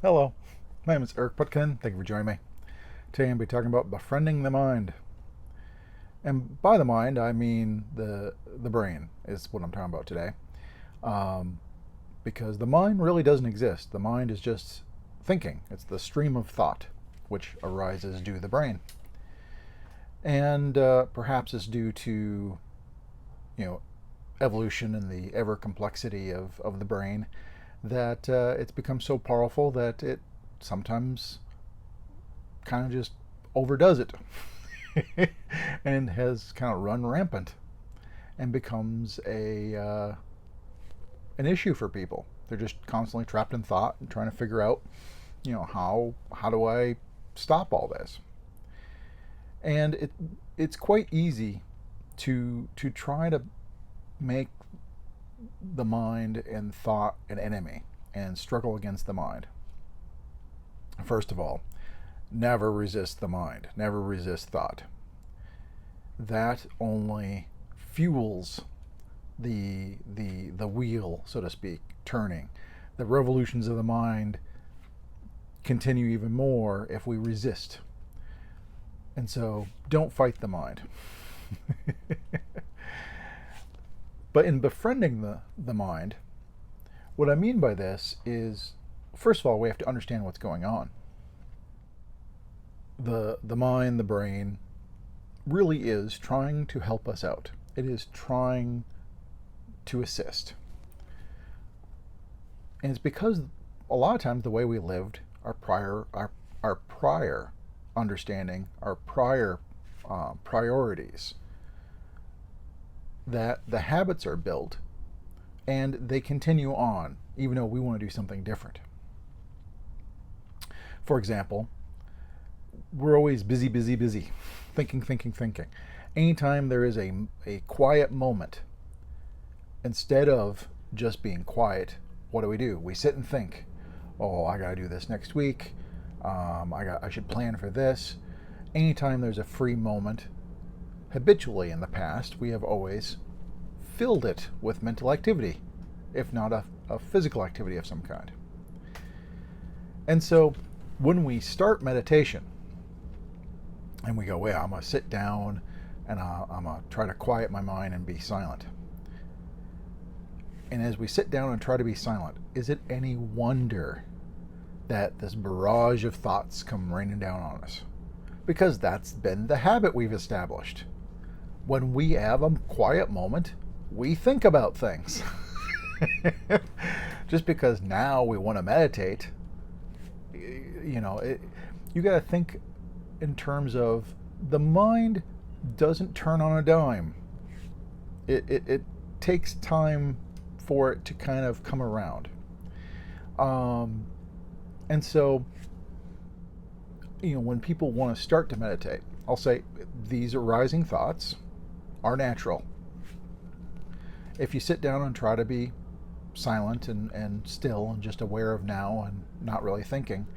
Hello, my name is Eric Putkonen. Thank you for joining me. Today I'm going to be talking about befriending the mind. And by the mind, I mean the brain is what I'm talking about today. Because the mind really doesn't exist. The mind is just thinking. It's the stream of thought which arises due to the brain. And perhaps it's due to, evolution and the ever complexity of the brain, that it's become so powerful that it sometimes kind of just overdoes it and has kind of run rampant and becomes an issue for people. They're just constantly trapped in thought and trying to figure out, how do I stop all this? And it's quite easy to try to make the mind and thought an enemy and struggle against the mind. First of all, never resist the mind, never resist thought. That only fuels the wheel, so to speak, turning. The revolutions of the mind continue even more if we resist. And so don't fight the mind. But in befriending the mind, what I mean by this is, first of all, we have to understand what's going on. The mind, the brain, really is trying to help us out. It is trying to assist. And it's because a lot of times the way we lived, our prior understanding, our prior priorities, that the habits are built and they continue on even though we want to do something different. For example, we're always busy, thinking. Anytime there is a quiet moment, instead of just being quiet, what do? We sit and think, oh, I got to do this next week. I should plan for this. Anytime there's a free moment, habitually in the past, we have always filled it with mental activity, if not a physical activity of some kind. And so when we start meditation and we go, well, I'm going to sit down and I'm going to try to quiet my mind and be silent. And as we sit down and try to be silent, is it any wonder that this barrage of thoughts come raining down on us? Because that's been the habit we've established. When we have a quiet moment, we think about things. Just because now we want to meditate, you got to think in terms of the mind doesn't turn on a dime. It takes time for it to kind of come around. And so, when people want to start to meditate, I'll say these arising thoughts are natural. If you sit down and try to be silent and still and just aware of now and not really thinking,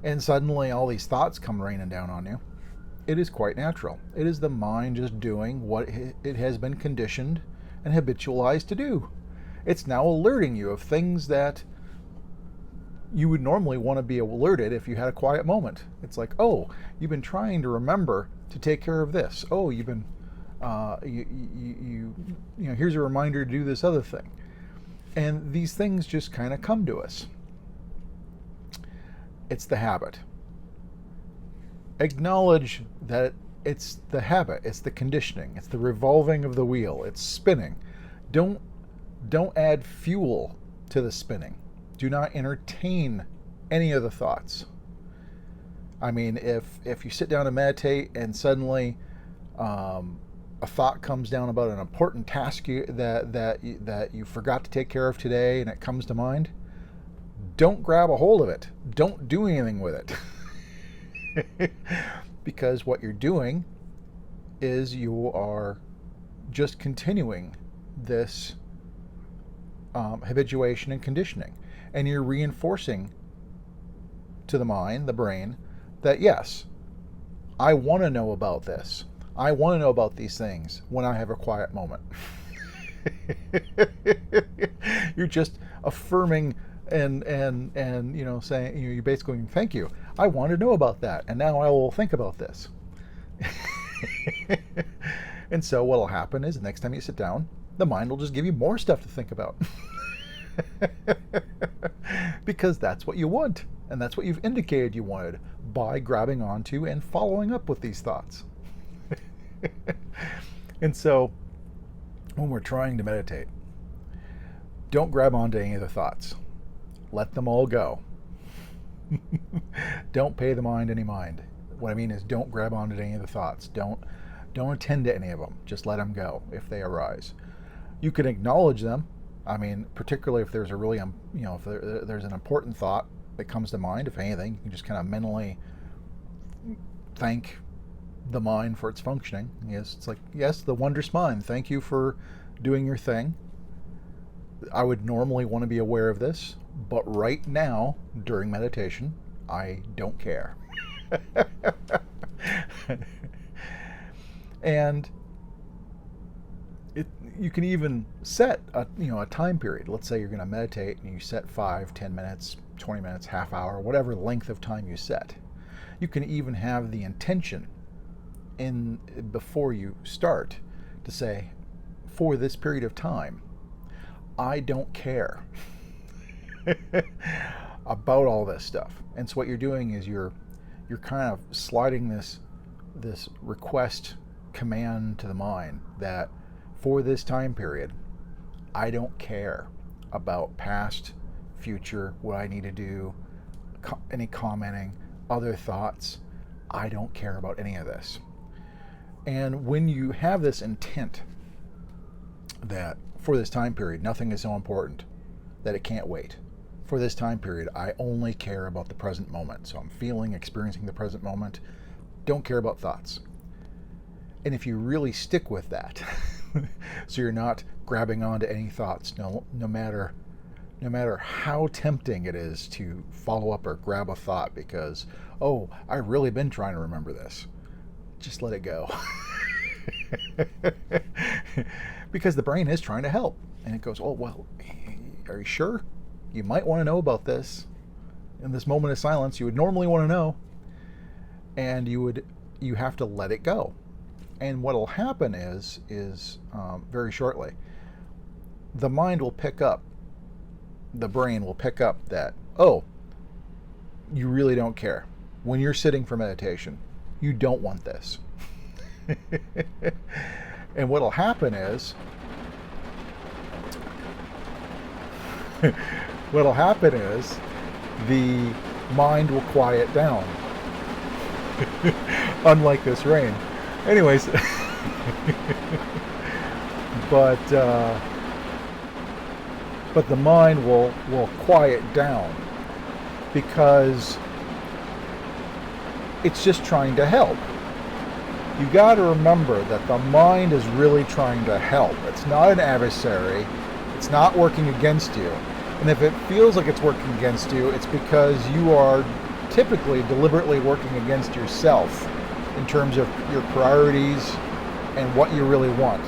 and suddenly all these thoughts come raining down on you, it is quite natural. It is the mind just doing what it has been conditioned and habitualized to do. It's now alerting you of things that you would normally want to be alerted if you had a quiet moment. It's like, oh, you've been trying to remember to take care of this. Oh, you've been, here's a reminder to do this other thing. And these things just kind of come to us. It's the habit. Acknowledge that it's the habit, it's the conditioning, it's the revolving of the wheel, it's spinning. Don't add fuel to the spinning. Do not entertain any of the thoughts. I mean, if you sit down to meditate and suddenly a thought comes down about an important task that you forgot to take care of today and it comes to mind, don't grab a hold of it. Don't do anything with it. Because what you're doing is you are just continuing this habituation and conditioning. And you're reinforcing to the mind, the brain, that yes, I want to know about this. I want to know about these things when I have a quiet moment. You're just affirming and saying, you're basically going, thank you, I want to know about that, and now I will think about this. And so what'll happen is the next time you sit down, the mind will just give you more stuff to think about. Because that's what you want, and that's what you've indicated you wanted by grabbing onto and following up with these thoughts. And so when we're trying to meditate, don't grab onto any of the thoughts. Let them all go. Don't pay the mind any mind. What I mean is, don't grab onto any of the thoughts. Don't attend to any of them. Just let them go if they arise. You can acknowledge them. I mean, particularly if there's a really, if there's an important thought that comes to mind, if anything, you can just kind of mentally thank the mind for its functioning. Yes, it's like, yes, the wondrous mind, thank you for doing your thing. I would normally want to be aware of this, but right now, during meditation, I don't care. And you can even set a time period. Let's say you're going to meditate and you set 5, 10 minutes, 20 minutes, half hour, whatever length of time you set. You can even have the intention before you start to say, for this period of time, I don't care about all this stuff. And so what you're doing is you're kind of sliding this request command to the mind that for this time period, I don't care about past, future, what I need to do, any commenting, other thoughts. I don't care about any of this. And when you have this intent that for this time period, nothing is so important that it can't wait. For this time period, I only care about the present moment. So I'm experiencing the present moment. Don't care about thoughts. And if you really stick with that, so you're not grabbing onto any thoughts, no matter how tempting it is to follow up or grab a thought because, oh, I've really been trying to remember this. Just let it go. Because the brain is trying to help. And it goes, oh, well, are you sure? You might want to know about this. In this moment of silence, you would normally want to know. And you have to let it go. And what will happen is very shortly, the mind will pick up, the brain will pick up that, oh, you really don't care. When you're sitting for meditation, you don't want this. And what will happen is, the mind will quiet down. Unlike this rain. Anyways, but the mind will quiet down because it's just trying to help. You got to remember that the mind is really trying to help. It's not an adversary. It's not working against you. And if it feels like it's working against you, it's because you are typically deliberately working against yourself in terms of your priorities and what you really want.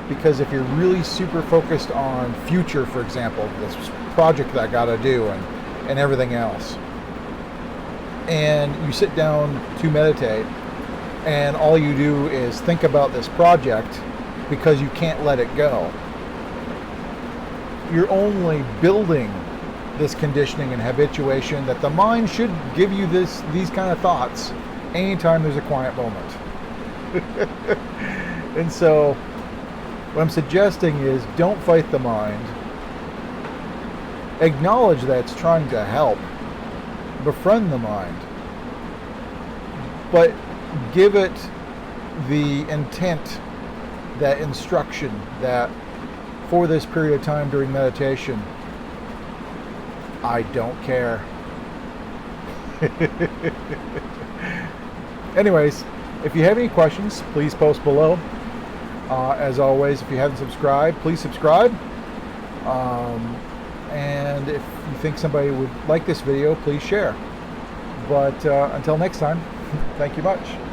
Because if you're really super focused on future, for example, this project that I got to do and everything else, and you sit down to meditate and all you do is think about this project because you can't let it go, you're only building this conditioning and habituation that the mind should give you these kind of thoughts anytime there's a quiet moment. And so what I'm suggesting is, don't fight the mind. Acknowledge that it's trying to help. Befriend the mind. But give it the intent, that instruction, that for this period of time during meditation, I don't care. Anyways, if you have any questions, please post below. As always, if you haven't subscribed, please subscribe. And if you think somebody would like this video, please share. But until next time, thank you much.